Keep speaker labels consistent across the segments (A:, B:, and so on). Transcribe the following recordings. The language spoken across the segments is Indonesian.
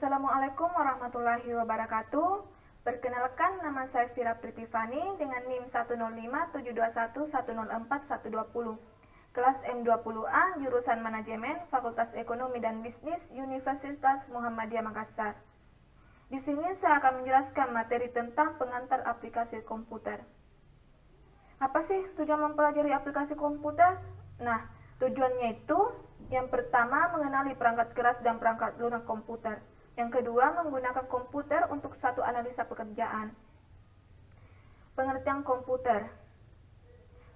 A: Assalamualaikum warahmatullahi wabarakatuh. Perkenalkan, nama saya Vira Pritivani dengan NIM 1057211041020. Kelas M20A, jurusan Manajemen, Fakultas Ekonomi dan Bisnis, Universitas Muhammadiyah Makassar. Di sini saya akan menjelaskan materi tentang pengantar aplikasi komputer. Apa sih tujuan mempelajari aplikasi komputer? Nah, tujuannya itu yang pertama, mengenali perangkat keras dan perangkat lunak komputer. Yang kedua, menggunakan komputer untuk suatu analisa pekerjaan. Pengertian komputer.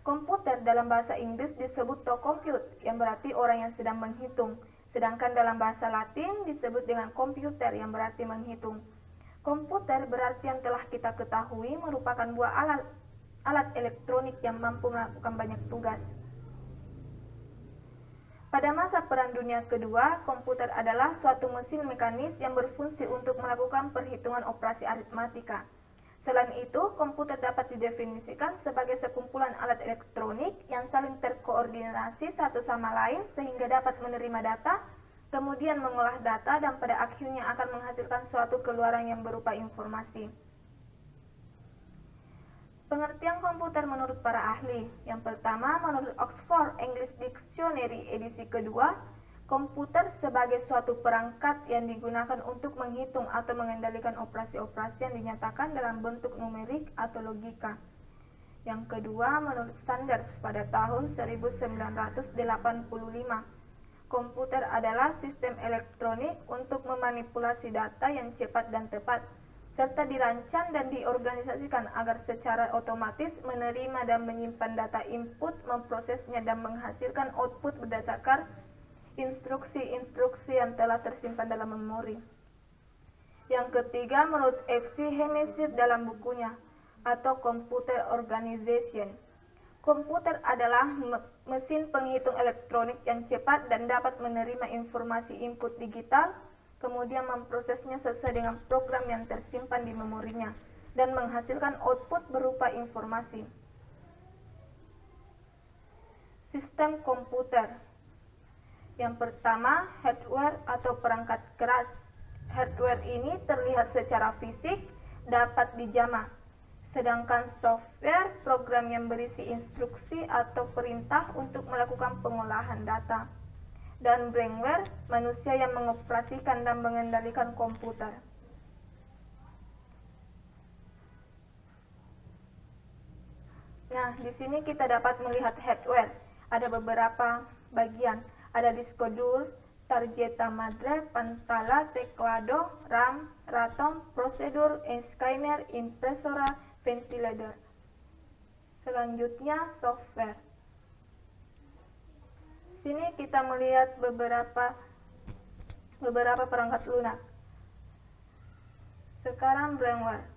A: Komputer dalam bahasa Inggris disebut to compute, yang berarti orang yang sedang menghitung. Sedangkan dalam bahasa Latin disebut dengan komputer, yang berarti menghitung. Komputer berarti yang telah kita ketahui merupakan buah alat elektronik yang mampu melakukan banyak tugas. Pada masa Perang Dunia Kedua, komputer adalah suatu mesin mekanis yang berfungsi untuk melakukan perhitungan operasi aritmatika. Selain itu, komputer dapat didefinisikan sebagai sekumpulan alat elektronik yang saling terkoordinasi satu sama lain sehingga dapat menerima data, kemudian mengolah data dan pada akhirnya akan menghasilkan suatu keluaran yang berupa informasi. Pengertian komputer menurut para ahli. Yang pertama, menurut Oxford English Dictionary edisi kedua, komputer sebagai suatu perangkat yang digunakan untuk menghitung atau mengendalikan operasi-operasi yang dinyatakan dalam bentuk numerik atau logika. Yang kedua, menurut Sanders pada tahun 1985, komputer adalah sistem elektronik untuk memanipulasi data yang cepat dan tepat, serta dirancang dan diorganisasikan agar secara otomatis menerima dan menyimpan data input, memprosesnya dan menghasilkan output berdasarkan instruksi-instruksi yang telah tersimpan dalam memori. Yang ketiga, menurut F.C. Hemesir dalam bukunya, atau Computer Organization, komputer adalah mesin penghitung elektronik yang cepat dan dapat menerima informasi input digital, kemudian memprosesnya sesuai dengan program yang tersimpan di memorinya, dan menghasilkan output berupa informasi. Sistem komputer. Yang pertama, hardware atau perangkat keras. Hardware ini terlihat secara fisik, dapat dijamah. Sedangkan software, program yang berisi instruksi atau perintah untuk melakukan pengolahan data. Dan brainware, manusia yang mengoperasikan dan mengendalikan komputer. Nah, di sini kita dapat melihat hardware. Ada beberapa bagian. Ada disco dur, tarjeta madre, pantalla, teclado, RAM, ratom, prosedur, scanner, impresora, ventilator. Selanjutnya, software. Sini kita melihat beberapa perangkat lunak. Sekarang brainware.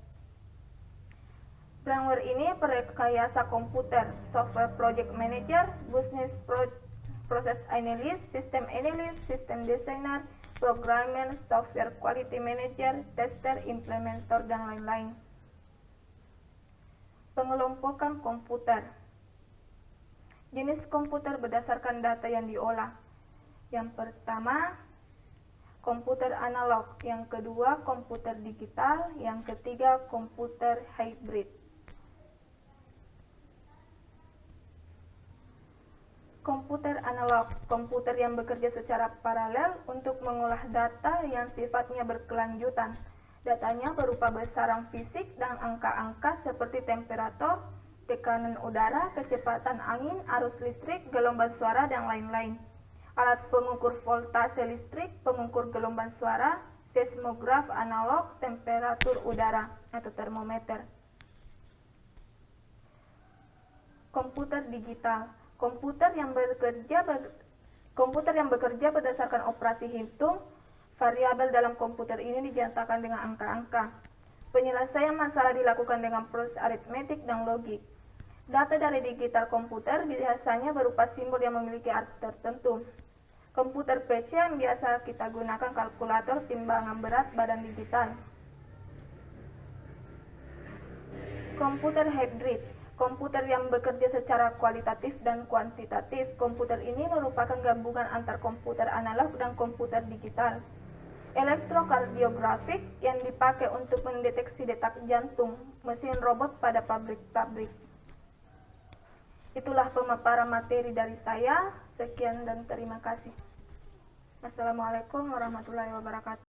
A: Brainware ini perekayasa komputer, software project manager, business process analyst, system designer, programmer, software quality manager, tester, implementer, dan lain-lain. Pengelompokan komputer. Jenis komputer berdasarkan data yang diolah. Yang pertama, komputer analog. Yang kedua, komputer digital. Yang ketiga, komputer hybrid. Komputer analog, komputer yang bekerja secara paralel untuk mengolah data yang sifatnya berkelanjutan. Datanya berupa besaran fisik dan angka-angka seperti temperatur, tekanan udara, kecepatan angin, arus listrik, gelombang suara, dan lain-lain. Alat pengukur voltase listrik, pengukur gelombang suara, seismograf analog, temperatur udara atau termometer. Komputer digital, komputer yang bekerja berdasarkan operasi hitung. Variabel dalam komputer ini dinyatakan dengan angka-angka. Penyelesaian masalah dilakukan dengan proses aritmetik dan logik. Data dari digital komputer biasanya berupa simbol yang memiliki arti tertentu. Komputer PC yang biasa kita gunakan kalkulator, timbangan berat, badan digital. Komputer hybrid, komputer yang bekerja secara kualitatif dan kuantitatif. Komputer ini merupakan gabungan antar komputer analog dan komputer digital. elektrokardiografik yang dipakai untuk mendeteksi detak jantung, mesin robot pada pabrik-pabrik. Itulah pemaparan materi dari saya. Sekian dan terima kasih. Assalamualaikum warahmatullahi wabarakatuh.